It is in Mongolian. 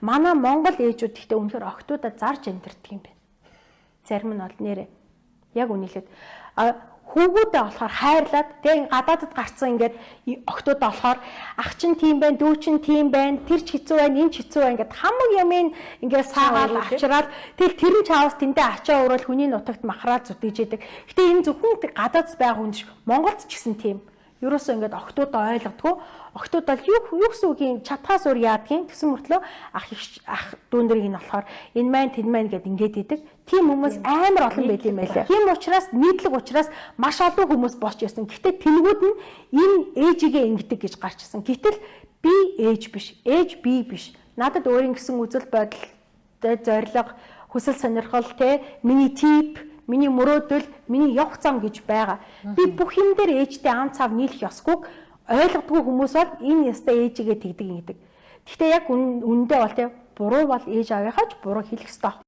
манай Монгол ээжүүд гэхдээ үнэхээр охтуудаа зарж амьдэрдэг юм байна. Зарим нь бол нэрээ яг үнэлээд хүүгүүдээ болохоор хайрлаад тэг гадаадд гарцсан ингээд охтуудаа болохоор ах чинь тийм байна, дүү чинь тийм байна, тэр ч хэцүү байна, энэ ч хэцүү байна ингээд хамаг юмын ингээд саагаад авчраад тэгэл тэр нь чаавс тэндээ ачаа уурал хүний нутагт махраад зүтгэж яадаг. Гэтэ энэ зөвхөн гадаад байгаа хүн биш. Монголд ч гэсэн тийм. Ерөөсөө ингээд охтуудаа ойлгодгоо. Охтууд бол юу гэсэн үгийн чатгаас өөр яадгийн гэсэн мөртлөө ах дүүндрийг нь болохоор энэ маань тэн маань гэд ингээд идэг. Тийм хүмүүс амар олон байл юм байлаа. Тийм учраас нийтлэг учраас маш олон хүмүүс босч ирсэн. Гэхдээ тэнгүүд нь энэ ээжигээ ингэдэг гэж гарчсан. Гэтэл би ээж биш, ээж би биш. Надад өөрийн гэсэн үзэл бодол, зориг, хүсэл сонирхол миний тип, миний мөрөөдөл, миний явах зам гэж байгаа. Би бүх юм дээр ээжтэй ан цав нийлэх ёсгүй. Ойлгодгүй хүмүүс бол энэ ястай ээжигээ тэгдэг ингэдэг. Гэхдээ яг үндэ бол буруу бол ээж авийнхаач буруу хэлэх ёстой.